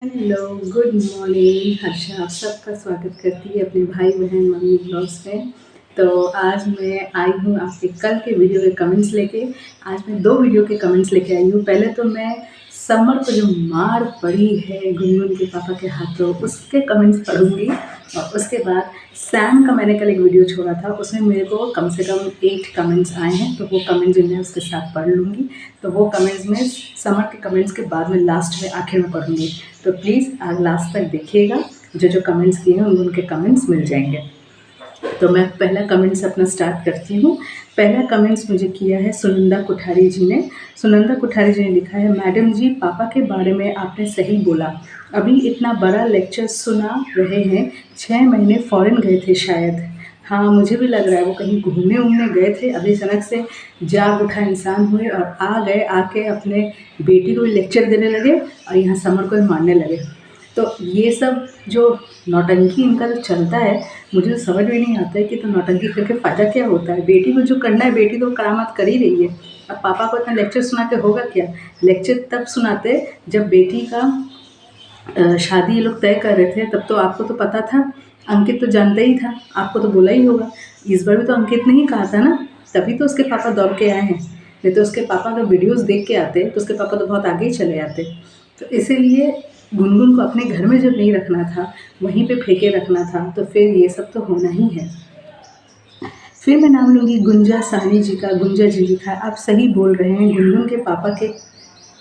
Hello, good morning. Harsha आप सबका स्वागत करती है अपने भाई बहन मम्मी ब्लॉग्स में। तो आज मैं आई हूँ आपके कल के वीडियो के कमेंट्स लेके। आज मैं दो वीडियो के कमेंट्स लेके आई हूँ। पहले तो मैं समर को जो मार पड़ी है गुनगुन के पापा के हाथों उसके कमेंट्स पढ़ूंगी, और उसके बाद सैम का मैंने कल एक वीडियो छोड़ा था, उसमें मेरे को कम से कम 8 कमेंट्स आए हैं, तो वो कमेंट्स मैं उसके साथ पढ़ लूँगी। तो वो कमेंट्स में समर के कमेंट्स के बाद में लास्ट में आखिर में पढ़ूंगी। तो प्लीज़ आज लास्ट तक देखिएगा, जो जो कमेंट्स किए हैं उनके कमेंट्स मिल जाएंगे। तो मैं पहला कमेंट से अपना स्टार्ट करती हूँ। पहला कमेंट्स मुझे किया है सुनंदा कुठारी जी ने। सुनंदा कुठारी जी ने लिखा है, मैडम जी पापा के बारे में आपने सही बोला। अभी इतना बड़ा लेक्चर सुना रहे हैं, 6 महीने फॉरेन गए थे शायद। हाँ, मुझे भी लग रहा है वो कहीं घूमने उमने गए थे, अभी अचानक से जाग उठा इंसान हुए और आ गए, आके अपने बेटी को भी लेक्चर देने लगे और यहाँ समर को भी मारने लगे। तो ये सब जो नौटंकी इनका जो चलता है, मुझे तो समझ में नहीं आता है कि तो नौटंकी करके फ़ायदा क्या होता है। बेटी को जो करना है, बेटी तो करामात कर ही रही है। अब पापा को इतना लेक्चर सुना के होगा क्या। लेक्चर तब सुनाते जब बेटी का शादी ये लोग तय कर रहे थे, तब तो आपको तो पता था, अंकित तो जानता ही था, आपको तो बोला ही होगा। इस बार भी तो अंकित ने ही कहा था ना, तभी तो उसके पापा दौड़ के आए हैं। नहीं तो उसके पापा का वीडियोस देख के आते तो उसके पापा तो बहुत आगे ही चले जाते। तो इसीलिए गुनगुन को अपने घर में जब नहीं रखना था, वहीं पे फेंके रखना था, तो फिर ये सब तो होना ही है। फिर मैं नाम लूँगी गुंजा साहनी जी का। गुंजा जी लिखा है, आप सही बोल रहे हैं, गुनगुन के पापा के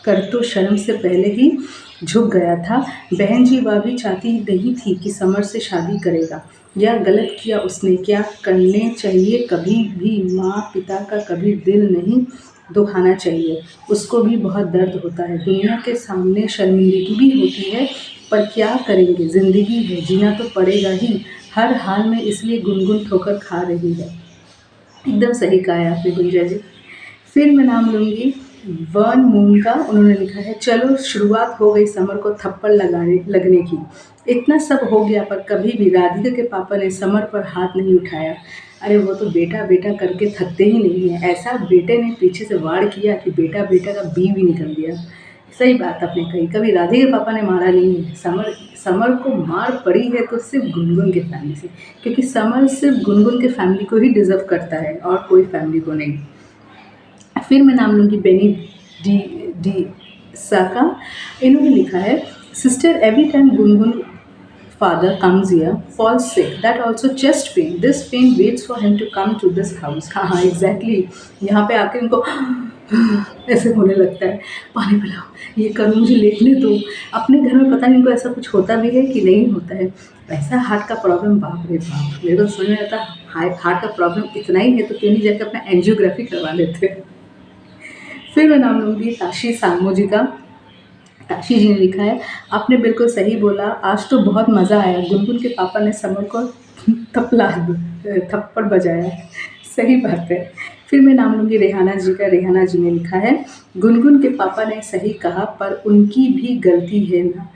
कर तो शर्म से पहले ही झुक गया था। बहन जी वह भी चाहती नहीं थी कि समर से शादी करेगा। यह गलत किया उसने, क्या करने चाहिए। कभी भी माँ पिता का कभी दिल नहीं दुखाना चाहिए, उसको भी बहुत दर्द होता है। दुनिया के सामने शर्मिंदगी भी होती है, पर क्या करेंगे, ज़िंदगी है, जीना तो पड़ेगा ही हर हाल में, इसलिए गुनगुन ठोकर खा रही है। एकदम सही कहा है आपने गुंजा जी। फिर मैं नाम लूँगी वन मून का। उन्होंने लिखा है, चलो शुरुआत हो गई समर को थप्पड़ लगने की। इतना सब हो गया पर कभी भी राधिका के पापा ने समर पर हाथ नहीं उठाया। अरे वो तो बेटा बेटा करके थकते ही नहीं है। ऐसा बेटे ने पीछे से वार किया कि बेटा बेटा का बी भी निकल गया। सही बात आपने कही, कभी राधे के पापा ने मारा नहीं है। समर समर को मार पड़ी है तो सिर्फ गुनगुन के फैमिली से, क्योंकि समर सिर्फ गुनगुन के फैमिली को ही डिज़र्व करता है और कोई फैमिली को नहीं। फिर मैं नाम लूँगी बेनी डी डी साका। इन्होंने लिखा है, sister every time Gungun father comes here, falls sick, that also chest pain. This pain waits for him to come to this house. हाँ एग्जैक्टली, यहाँ पे आके उनको ऐसे होने लगता है, पानी पिलाओ, ये करो, मुझे लेटने दो। अपने घर में पता नहीं इनको ऐसा कुछ होता भी है कि नहीं होता है। ऐसा हार्ट का प्रॉब्लम, बाप रे बाप, मेरे को समझ में आता हार्ट का प्रॉब्लम इतना ही है तो क्यों नहीं जाकर अपना एंजियोग्राफी करवा लेते। फिर मैं नाम लूँगी ताशी सांगमो जी का। ताशी जी ने लिखा है, आपने बिल्कुल सही बोला, आज तो बहुत मज़ा आया। गुनगुन के पापा ने समर को थप्पड़ बजाया। सही बात है। फिर मैं नाम लूँगी रेहाना जी का। रेहाना जी ने लिखा है, गुनगुन के पापा ने सही कहा, पर उनकी भी गलती है ना,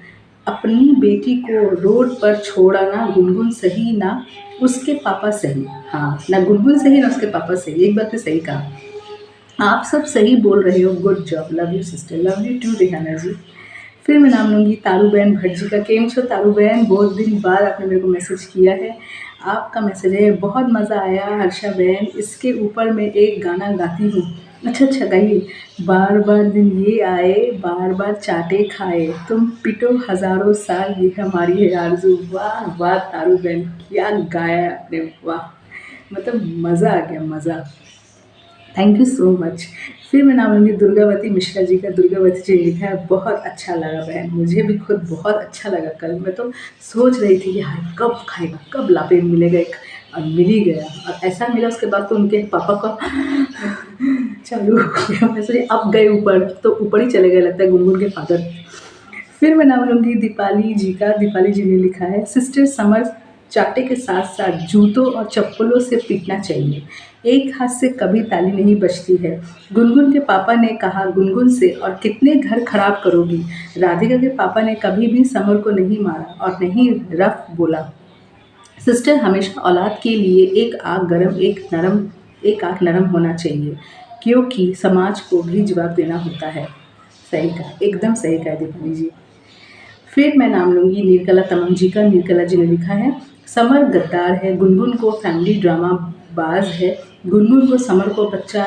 अपनी बेटी को रोड पर छोड़ा। ना गुनगुन सही ना उसके पापा सही। हाँ, ना गुनगुन सही ना उसके पापा सही, एक बात तो सही कहा। आप सब सही बोल रहे हो, good job, love you sister, love you too Rehana ji. फिर मैं नाम लूँगी तारू बहन भट्ट जी का। केम छो तारू बहन, बहुत दिन बाद आपने मेरे को मैसेज किया है। आपका मैसेज है, बहुत मज़ा आया हर्षा बहन, इसके ऊपर मैं एक गाना गाती हूँ। अच्छा गाइए। बार बार दिन ये आए, बार बार चाटे खाए, तुम पिटो हज़ारों साल, ये हमारी है आरज़ू। वाह वाह तारू बहन, क्या गाया आपने, वाह, मतलब मज़ा आ गया, मज़ा। Thank you so much. फिर मैं नाम लूँगी दुर्गावती मिश्रा जी का। दुर्गावती जी लिखा है, बहुत अच्छा लगा बहन, मुझे भी खुद बहुत अच्छा लगा। कल मैं तो सोच रही थी कि हाय कब खाएगा, कब लापे मिलेगा एक, और मिल ही गया। और ऐसा मिला उसके बाद तो उनके पापा का चालू हो गया। मैं सोची अब गए ऊपर, तो ऊपर ही चले गए लगता है गुनगुन के फादर। फिर मैं नाम लूँगी दीपाली जी का। दीपाली जी ने लिखा है, सिस्टर समर चाटे के साथ साथ जूतों और चप्पलों से पीटना चाहिए, एक हाथ से कभी ताली नहीं बजती है। गुनगुन के पापा ने कहा गुनगुन से, और कितने घर खराब करोगी। राधिका के पापा ने कभी भी समर को नहीं मारा और नहीं रफ बोला। सिस्टर हमेशा औलाद के लिए एक आंख नरम होना चाहिए, क्योंकि समाज को भी जवाब देना होता है। सही कहा, एकदम सही कहा दीपाली जी। फिर मैं नाम लूँगी नीरकला तमंग जी का। नीरकला जी ने लिखा है समर गद्दार है, गुनगुन को फैमिली ड्रामा बाज है, गुनगुन को समर को बच्चा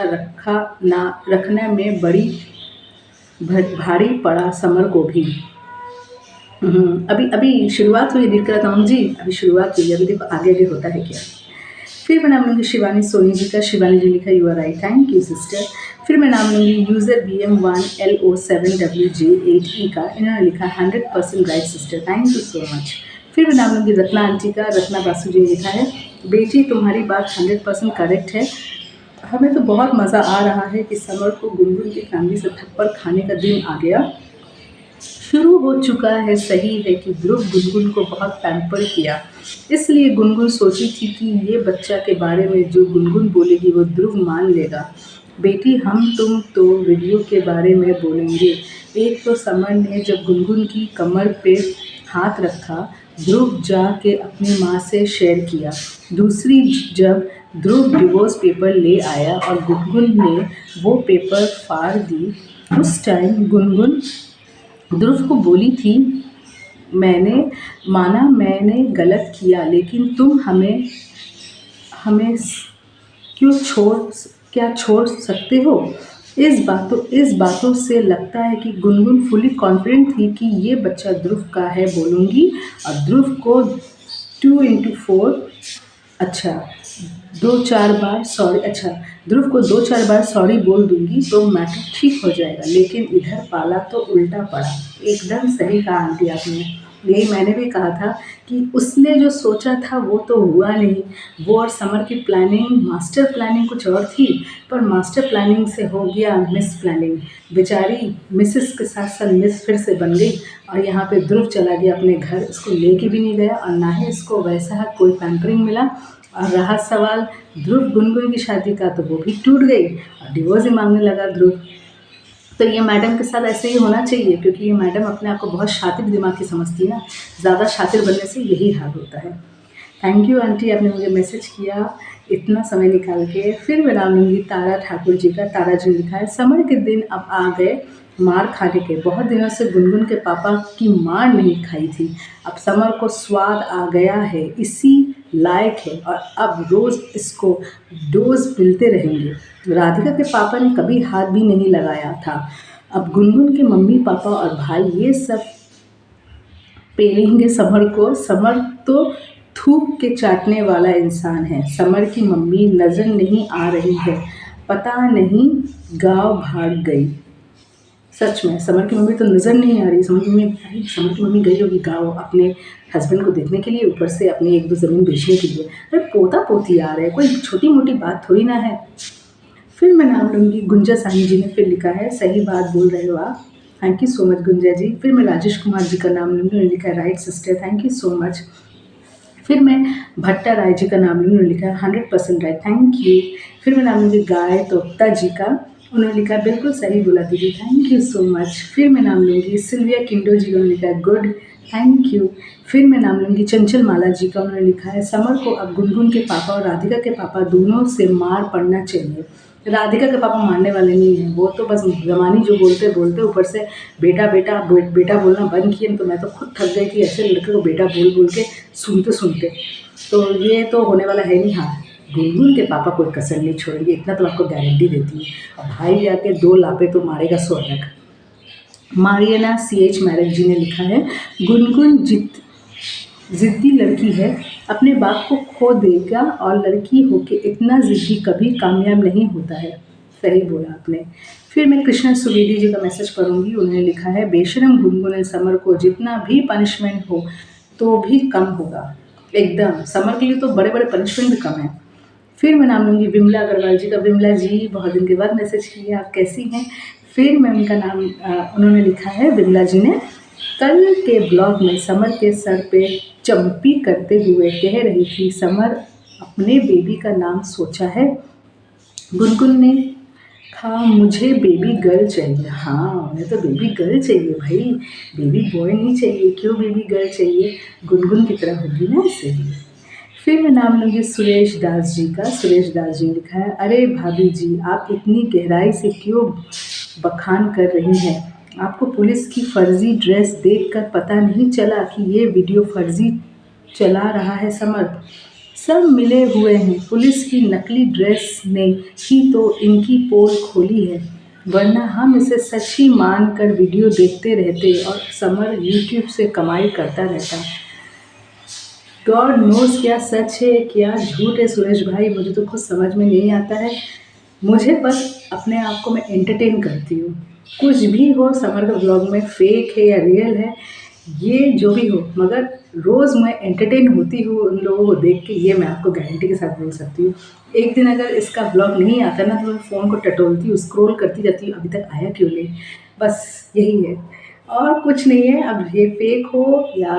रखने में बड़ी भारी पड़ा समर को भी। अभी अभी शुरुआत हुई नीरकला तमंग जी, अभी शुरुआत हुई, अभी देखो आगे आगे होता है क्या। फिर मैं नाम लूँगी शिवानी सोनी जी का। शिवानी जी लिखा you are right, thank you sister. फिर मैं नाम लूँगी यूज़र BM1LO7W8E का। इन्होंने लिखा 100% right sister, thank you so much. फिर मैं नाम लूँगी रत्ना आंटी का। रत्ना बासु जी ने लिखा है बेटी तुम्हारी बात 100% करेक्ट है। हमें तो बहुत मज़ा आ रहा है कि समर को गुनगुन की फैमिली से थप्पड़ खाने का दिन आ गया। शुरू हो चुका है, सही है कि ध्रुव गुनगुन को बहुत पैम्पर किया, इसलिए गुनगुन सोची थी कि ये बच्चा के बारे में जो गुनगुन बोलेगी वो ध्रुव मान लेगा। बेटी हम तुम तो वीडियो के बारे में बोलेंगे। एक तो समर ने जब गुनगुन की कमर पे हाथ रखा, ध्रुव जा के अपनी माँ से शेयर किया। दूसरी, जब ध्रुव डिवोर्स पेपर ले आया और गुनगुन ने वो पेपर फाड़ दी, उस टाइम गुनगुन ध्रुव को बोली थी मैंने माना मैंने गलत किया, लेकिन तुम हमें हमें क्या छोड़ सकते हो। इस बातों से लगता है कि गुनगुन फुली कॉन्फिडेंट थी कि ये बच्चा ध्रुव का है बोलूँगी, और ध्रुव को 2x4 ध्रुव को 2-4 बार सॉरी बोल दूंगी तो मैटर ठीक हो जाएगा। लेकिन इधर पाला तो उल्टा पड़ा। एकदम सही कहा आंटी आपने, यही मैंने भी कहा था कि उसने जो सोचा था वो तो हुआ नहीं। वो और समर की प्लानिंग, मास्टर प्लानिंग कुछ और थी, पर मास्टर प्लानिंग से हो गया मिस प्लानिंग। बेचारी मिसेस के साथ साथ मिस फिर से बन गई, और यहाँ पे ध्रुव चला गया अपने घर, इसको लेके भी नहीं गया और ना ही इसको वैसा कोई पैम्परिंग मिला। और रहा सवाल ध्रुव गुनगुन की शादी का, तो वो भी टूट गई और डिवोर्स ही मांगने लगा ध्रुव। तो ये मैडम के साथ ऐसे ही होना चाहिए, क्योंकि ये मैडम अपने आप को बहुत शातिर दिमाग की समझती है ना, ज़्यादा शातिर बनने से यही हाल होता है। थैंक यू आंटी, आपने मुझे मैसेज किया इतना समय निकाल के। फिर मैं नाम लूँगी तारा ठाकुर जी का। तारा जी लिखा है समर के दिन अब आ गए मार खाने के, बहुत दिनों से गुनगुन के पापा की मार नहीं खाई थी, अब समर को स्वाद आ गया है, इसी लायक है और अब रोज़ इसको डोज मिलते रहेंगे। राधिका के पापा ने कभी हाथ भी नहीं लगाया था, अब गुनगुन के मम्मी पापा और भाई ये सब पेलेंगे समर को। समर तो थूक के चाटने वाला इंसान है। समर की मम्मी नज़र नहीं आ रही है, पता नहीं गाँव भाग गई। सच में समर की मम्मी तो नज़र नहीं आ रही। समर की मम्मी गई होगी गाँव अपने हस्बैंड को देखने के लिए, ऊपर से अपनी 1-2 ज़मीन बेचने के लिए। अरे पोता पोती आ रहा है, कोई छोटी मोटी बात थोड़ी ना है। फिर मैं नाम लूँगी गुंजा सानी जी ने फिर लिखा है सही बात बोल रहे हो आप, थैंक यू सो मच गुंजा जी। फिर मैं राजेश कुमार जी का नाम लूँगी, उन्होंने लिखा है right sister, thank you so much. फिर मैं भट्टा राय जी का नाम लूँगी, उन्होंने लिखा है 100% राइट, थैंक यू। फिर मैं नाम लूँगी गाय तोप्ता जी का, उन्होंने लिखा है बिल्कुल सही बोला दीदी, थैंक यू सो मच। फिर मैं नाम लूँगी सिल्विया किंडो जी का, उन्होंने लिखा है गुड, थैंक यू। फिर मैं नाम लूँगी चंचल माला जी का, उन्होंने लिखा है समर को अब गुनगुन के पापा और राधिका के पापा दोनों से मार पड़ना चाहिए। राधिका के पापा मारने वाले नहीं हैं, वो तो बस जमानी जो बोलते बोलते ऊपर से बेटा बेटा बेटा बोलना बंद किए, तो मैं तो खुद थक गई थी ऐसे लड़के को बेटा बोल बोल के सुनते सुनते। तो ये तो होने वाला है नहीं। हाँ, गुनगुन के पापा कोई कसर नहीं छोड़ेंगे, इतना तो आपको गारंटी देती है। और भाई आके 2 लापे तो मारेगा स्वर्णक। मारियाना CH मैरिज जी ने लिखा है गुनगुन जिद्दी लड़की है, अपने बाप को खो देगा और लड़की होके इतना जिद्दी कभी कामयाब नहीं होता है। सही बोला आपने। फिर मैं कृष्णा सुवेदी जी का मैसेज पढ़ूंगी, उन्होंने लिखा है बेशरम गुनगुन समर को जितना भी पनिशमेंट हो तो भी कम होगा। एकदम समर के लिए तो बड़े बड़े पनिशमेंट भी कम है। फिर मैं नाम लूँगी विमला अग्रवाल जी का। विमला जी बहुत दिन के बाद मैसेज किया, आप कैसी हैं। फिर मैं उनका नाम उन्होंने लिखा है विमला जी ने कल के ब्लॉग में समर के सर पे चंपी करते हुए कह रही थी समर अपने बेबी का नाम सोचा है। गुनगुन ने कहा मुझे बेबी गर्ल चाहिए। हाँ, उन्हें तो बेबी गर्ल चाहिए भाई, बेबी बॉय नहीं चाहिए। क्यों बेबी गर्ल चाहिए, गुनगुन की तरह होगी ना इसलिए। फिर मैं नाम लूँगी सुरेश दास जी का। सुरेश दास जी ने लिखा है अरे भाभी जी आप इतनी गहराई से क्यों बखान कर रही हैं, आपको पुलिस की फर्जी ड्रेस देखकर पता नहीं चला कि ये वीडियो फर्जी चला रहा है समर? सब मिले हुए हैं, पुलिस की नकली ड्रेस ने ही तो इनकी पोल खोली है, वरना हम इसे सच ही मान कर वीडियो देखते रहते और समर यूट्यूब से कमाई करता रहता। गॉड नोस क्या सच है क्या झूठ है सुरेश भाई, मुझे तो कुछ समझ में नहीं आता है। मुझे बस अपने आप को मैं एंटरटेन करती हूँ। कुछ भी हो समर का ब्लॉग में फेक है या रियल है, ये जो भी हो, मगर रोज़ मैं एंटरटेन होती हूँ उन लोगों को देख के, ये मैं आपको गारंटी के साथ बोल सकती हूँ। एक दिन अगर इसका ब्लॉग नहीं आता ना तो मैं फ़ोन को टटोलती हूँ, स्क्रॉल करती जाती हूँ, अभी तक आया क्यों नहीं, बस यही है और कुछ नहीं है। अब ये फेक हो या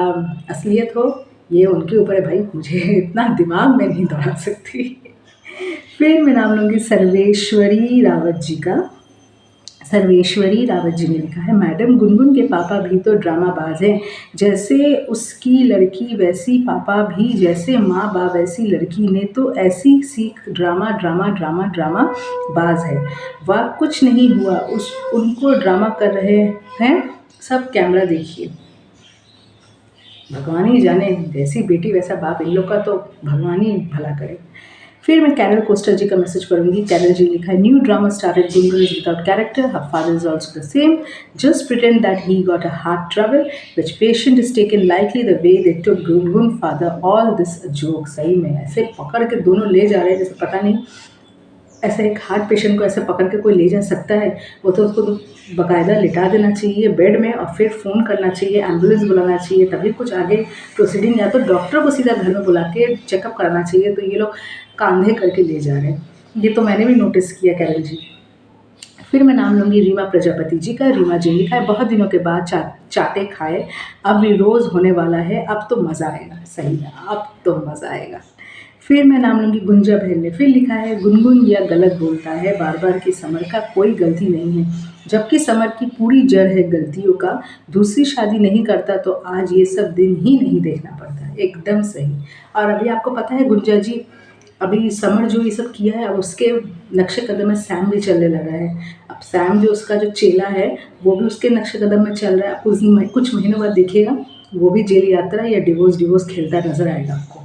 असलियत हो ये उनके ऊपर है भाई, मुझे इतना दिमाग में नहीं दौड़ा सकती। फिर मैं नाम लूँगी सर्वेश्वरी रावत जी का। सर्वेश्वरी रावत जी ने लिखा है, मैडम गुनगुन के पापा भी तो ड्रामाबाज हैं, जैसे उसकी लड़की वैसी पापा भी, जैसे माँ बाप वैसी लड़की ने तो ऐसी सीख ड्रामा ड्रामा ड्रामा ड्रामा बाज है। वाह कुछ नहीं हुआ, उनको ड्रामा कर रहे हैं सब, कैमरा देखिए। भगवान ही जाने, जैसी बेटी वैसा बाप, इन लोग का तो भगवान ही भला करे। फिर मैं कैरल कोस्टर जी का मैसेज पढ़ूंगी। कैरल जी लिखा है, new drama started, Gungun is without character, her father is also the same, just pretend that he got a heart trouble which patient is taken lightly the way they took Gungun father, all this joke. सही में ऐसे पकड़ के दोनों ले जा रहे हैं जैसे पता नहीं, ऐसे एक हार्ट पेशेंट को ऐसे पकड़ के कोई ले जा सकता है? वो तो उसको तो बाकायदा लिटा देना चाहिए बेड में और फिर फ़ोन करना चाहिए, एम्बुलेंस बुलाना चाहिए, तभी कुछ आगे प्रोसीडिंग, या तो डॉक्टर को सीधा घर में बुला के चेकअप कराना चाहिए। तो ये लोग कांधे करके ले जा रहे हैं, ये तो मैंने भी नोटिस किया कैरल जी। फिर मैं नाम लूँगी रीमा प्रजापति जी का। रीमा जी लिखा है, बहुत दिनों के बाद चाटे खाए, अब भी रोज़ होने वाला है, अब तो मज़ा आएगा। सही है, अब तो मज़ा आएगा। फिर मैं नाम लूँगी गुंजा बहन ने। फिर लिखा है, गुनगुन यह गलत बोलता है बार बार कि समर का कोई गलती नहीं है, जबकि समर की पूरी जड़ है गलतियों का। दूसरी शादी नहीं करता तो आज ये सब दिन ही नहीं देखना पड़ता। एकदम सही। और अभी आपको पता है गुंजा जी, अभी समर जो ये सब किया है, अब उसके नक्शे कदम में सैम भी चलने लगा है। अब सैम जो उसका जो चेला है वो भी उसके नक्शे कदम में चल रहा है। कुछ महीनों बाद देखिएगा वो भी जेल यात्रा या डिवोर्स खेलता नजर आएगा आपको।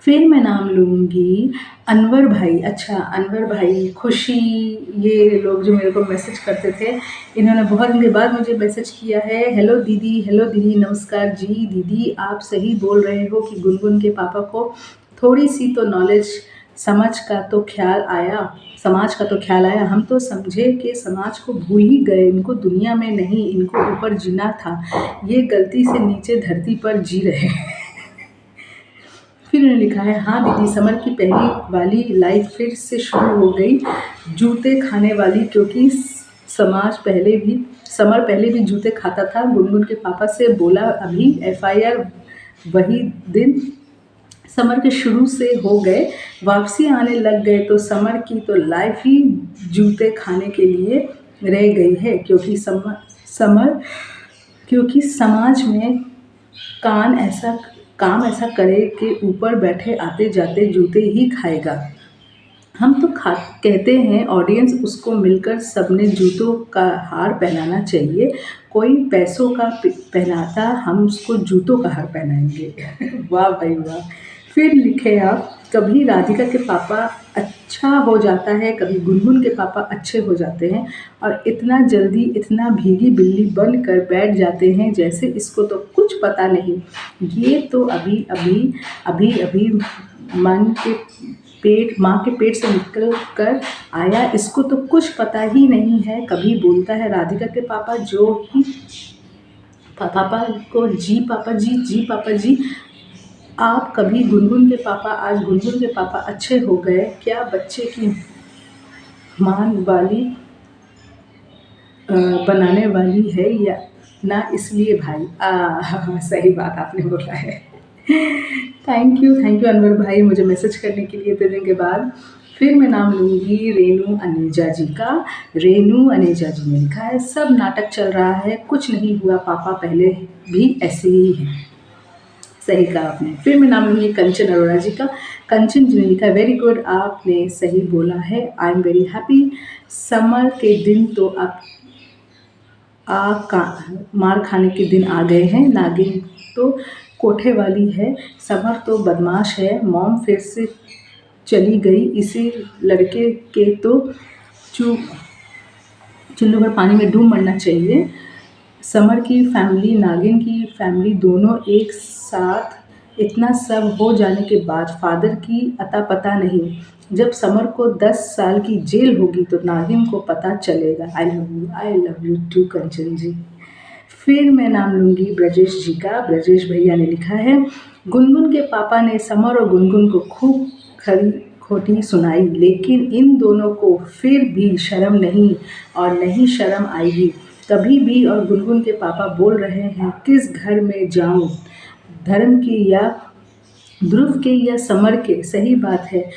फिर मैं नाम लूँगी अनवर भाई। अच्छा, अनवर भाई, खुशी, ये लोग जो मेरे को मैसेज करते थे, इन्होंने बहुत दिन के बाद मुझे मैसेज किया है। हेलो दीदी, नमस्कार जी। दीदी आप सही बोल रहे हो कि गुनगुन के पापा को थोड़ी सी तो नॉलेज, समाज का तो ख्याल आया। हम तो समझे कि समाज को भूल ही गए, इनको दुनिया में नहीं, इनको ऊपर जीना था, ये गलती से नीचे धरती पर जी रहे हैं। फिर उन्होंने लिखा है, हाँ दीदी, समर की पहली वाली लाइफ फिर से शुरू हो गई, जूते खाने वाली, क्योंकि समर पहले भी जूते खाता था। गुनगुन के पापा से बोला अभी FIR वही दिन समर के शुरू से हो गए, वापसी आने लग गए, तो समर की तो लाइफ ही जूते खाने के लिए रह गई है, क्योंकि समाज में काम ऐसा करे कि ऊपर बैठे आते जाते जूते ही खाएगा। हम तो कहते हैं ऑडियंस उसको मिलकर सबने जूतों का हार पहनाना चाहिए, कोई पैसों का पहनाता, हम उसको जूतों का हार पहनाएंगे। वाह भाई वाह। फिर लिखे आप, कभी राधिका के पापा अच्छा हो जाता है, कभी गुनगुन के पापा अच्छे हो जाते हैं, और इतना जल्दी इतना भीगी बिल्ली बन कर बैठ जाते हैं जैसे इसको तो कुछ पता नहीं। ये तो अभी माँ के पेट से निकल कर आया, इसको तो कुछ पता ही नहीं है। कभी बोलता है राधिका के पापा पापा को, जी पापा जी। आप कभी गुनगुन के पापा, आज गुनगुन के पापा अच्छे हो गए, क्या बच्चे की मान वाली बनाने वाली है या ना, इसलिए भाई। सही बात आपने बोला है। थैंक यू अनवर भाई, मुझे मैसेज करने के लिए इतने दिन के बाद। फिर मैं नाम लूँगी रेनू अनेजा जी का। रेनू अनेजा जी ने लिखा है, सब नाटक चल रहा है, कुछ नहीं हुआ, पापा पहले भी ऐसे ही हैं। सही कहा आपने। फिर मैं नाम लूँगी कंचन अरोड़ा जी का। कंचन जी ने लिखा है, वेरी गुड, आपने सही बोला है, I am very happy. Summer के दिन तो मार खाने के दिन आ गए हैं। नागिन तो कोठे वाली है, समर तो बदमाश है, मॉम फिर से चली गई, इसी लड़के के तो चुल्लू भर पानी में डूब मरना चाहिए। समर की फैमिली, नागिन की फैमिली दोनों एक साथ। इतना सब हो जाने के बाद फादर की अता पता नहीं। जब समर को 10 साल की जेल होगी तो नागिन को पता चलेगा। आई लव यू टू कंचन जी। फिर मैं नाम लूँगी ब्रजेश जी का। ब्रजेश भैया ने लिखा है, गुनगुन के पापा ने समर और गुनगुन को खूब खरी खोटी सुनाई, लेकिन इन दोनों को फिर भी शर्म नहीं और नहीं शर्म आएगी कभी भी। और गुनगुन के पापा बोल रहे हैं किस घर में जाऊं, धर्म की या ध्रुव के या समर के। सही बात है,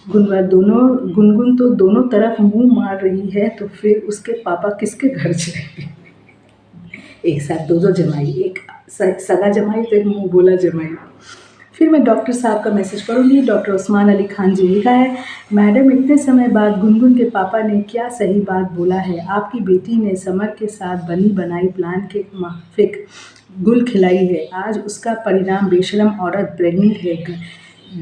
गुनगुन तो दोनों तरफ मुंह मार रही है, तो फिर उसके पापा किसके घर जाएंगे। एक साथ दो जमाई, एक सगा जमाई तो एक मुंह बोला जमाई। फिर मैं डॉक्टर साहब का मैसेज पढ़ूंगी। डॉक्टर उस्मान अली खान जी लिखा है, मैडम इतने समय बाद गुनगुन के पापा ने क्या सही बात बोला है। आपकी बेटी ने समर के साथ बनी बनाई प्लान के माफिक गुल खिलाई है। आज उसका परिणाम बेशरम औरत प्रेग्नेंट है,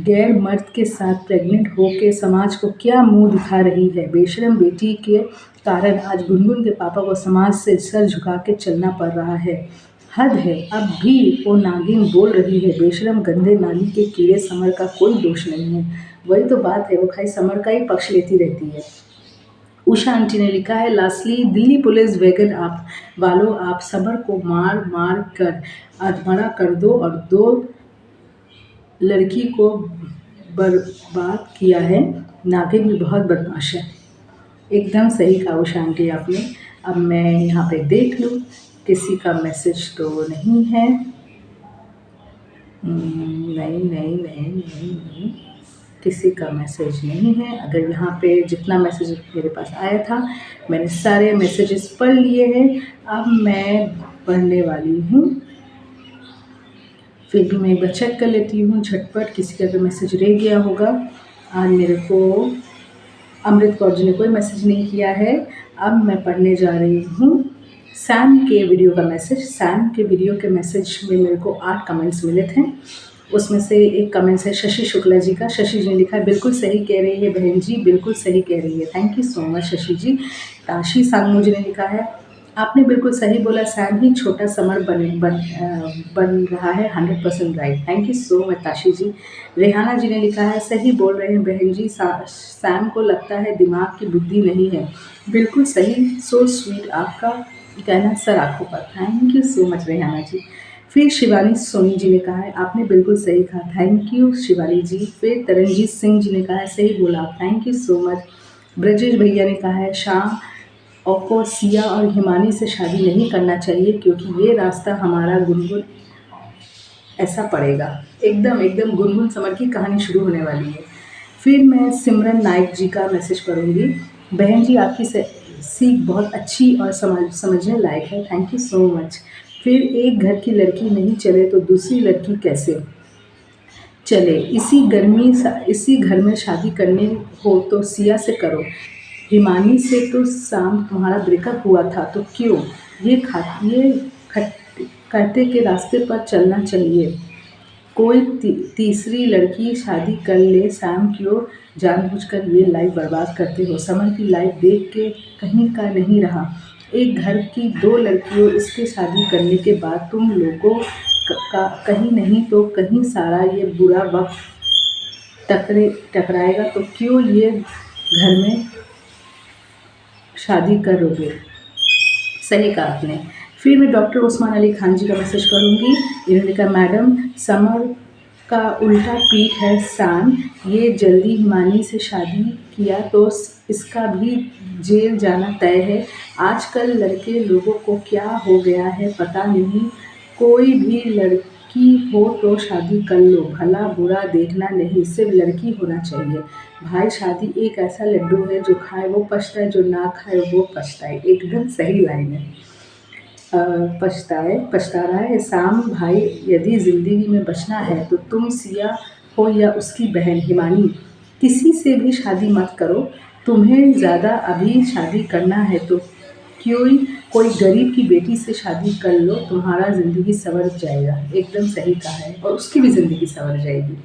गैर मर्द के साथ प्रेग्नेंट होकर समाज को क्या मुंह दिखा रही है। बेशरम बेटी के कारण आज गुनगुन के पापा को समाज से सर झुका के चलना पड़ रहा है। हद है, अब भी वो नागिन बोल रही है। बेशरम गंदे नाली के कीड़े, समर का कोई दोष नहीं है। वही तो बात है, वो खाली समर का ही पक्ष लेती रहती है। उषा आंटी ने लिखा है, लास्टली दिल्ली पुलिस वैगन आप वालों, आप समर को मार मार कर अधमरा कर दो और 2 लड़की को बर्बाद किया है। नागिन भी बहुत बदमाश है। एकदम सही कहा उषा आंटी आपने। अब मैं यहाँ पे देख लूँ, किसी का मैसेज तो नहीं है। नहीं, किसी का मैसेज नहीं है। अगर यहाँ पे जितना मैसेज मेरे पास आया था, मैंने सारे मैसेजेस पढ़ लिए हैं। अब मैं पढ़ने वाली हूँ, फिर भी मैं एक बार चेक कर लेती हूँ झटपट, किसी का अगर मैसेज रह गया होगा। आज मेरे को अमृत कौर जी ने कोई मैसेज नहीं किया है। अब मैं पढ़ने जा रही हूँ सैम के वीडियो का मैसेज। सैम के वीडियो के मैसेज में मेरे को 8 कमेंट्स मिले थे। उसमें से एक कमेंट्स है शशि शुक्ला जी का। शशि जी ने लिखा है, बिल्कुल सही कह रही है बहन जी, बिल्कुल सही कह रही है। Thank you so much Shashi ji. Tashi Sangmu ji ने लिखा है, आपने बिल्कुल सही बोला, सैम ही छोटा समर बन रहा है, 100% right. Thank you so much Tashi ji. Rehana ji ने लिखा है, सही बोल रहे हैं बहन जी, सैम को लगता है दिमाग की बुद्धि नहीं है। बिल्कुल सही, सो स्वीट, आपका कहना सर आँखों पर। Thank you so much Rehana ji. फिर शिवानी सोनी जी ने कहा है, आपने बिल्कुल सही कहा। थैंक यू शिवानी जी। फिर तरनजीत सिंह जी ने कहा है, सही बोला, thank you so much. Brajesh भैया ने कहा है, शाम को सिया और हिमानी से शादी नहीं करना चाहिए, क्योंकि ये रास्ता हमारा गुनगुन ऐसा पड़ेगा। एकदम गुनगुन समर की कहानी शुरू होने वाली है। फिर मैं सिमरन नायक जी का मैसेज पढ़ूंगी। बहन जी, आपकी सीख बहुत अच्छी और समझने लायक है। Thank you so much. फिर एक घर की लड़की नहीं चले तो दूसरी लड़की कैसे चले। इसी घर में शादी करनी हो तो सिया से करो। हिमानी से तो शाम तुम्हारा ब्रेकअप हुआ था, तो क्यों ये खट्टे के रास्ते पर चलना चाहिए। कोई तीसरी लड़की शादी कर ले। सैम क्यों जानबूझकर ये लाइफ बर्बाद करते हो। समर की लाइफ देख के कहीं का नहीं रहा। एक घर की 2 लड़कियों, इसके शादी करने के बाद तुम लोगों का कहीं नहीं तो कहीं सारा ये बुरा वक्त टकराएगा, तो क्यों ये घर में शादी करोगे। सही कहा आपने। फिर मैं डॉक्टर उस्मान अली खान जी का मैसेज करूँगी। इन्होंने कहा, मैडम समर का उल्टा पीठ है सैम, ये जल्दी हिमानी से शादी किया तो इसका भी जेल जाना तय है। आजकल लड़के लोगों को क्या हो गया है पता नहीं, कोई भी लड़की हो तो शादी कर लो, भला बुरा देखना नहीं, सिर्फ लड़की होना चाहिए। भाई शादी एक ऐसा लड्डू है, जो खाए वो पछताए, जो ना खाए वो पछताए। एकदम सही लाइन है। पछता रहा है शाम भाई, यदि ज़िंदगी में बचना है तो तुम सिया हो या उसकी बहन हिमानी, किसी से भी शादी मत करो। तुम्हें ज़्यादा अभी शादी करना है तो क्यों कोई गरीब की बेटी से शादी कर लो, तुम्हारा ज़िंदगी संवर जाएगा। एकदम सही कहा है, और उसकी भी ज़िंदगी संवर जाएगी।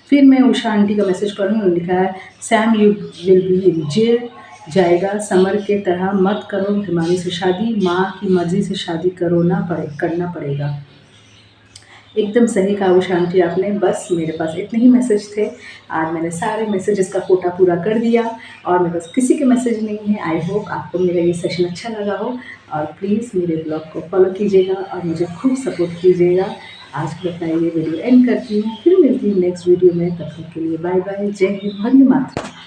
फिर मैं उषा आंटी का मैसेज पढ़ूँ, उन्होंने लिखा है, Sam you will be in jail जाएगा समर के तरह, मत करो हिमानी से शादी, माँ की मर्ज़ी से शादी करना पड़ेगा। एकदम सही कहा उषा आंटी आपने। बस मेरे पास इतने ही मैसेज थे। आज मैंने सारे मैसेजेस का कोटा पूरा कर दिया और मेरे पास किसी के मैसेज नहीं है। आई होप आपको मेरा ये सेशन अच्छा लगा हो, और प्लीज़ मेरे ब्लॉग को फॉलो कीजिएगा और मुझे खूब सपोर्ट कीजिएगा। आज के अपना ये वीडियो एंड करती हूँ, फिर मिलती हूँ नेक्स्ट वीडियो में। तब तक के लिए बाय बाय, जय हिंद, वंदे मातरम।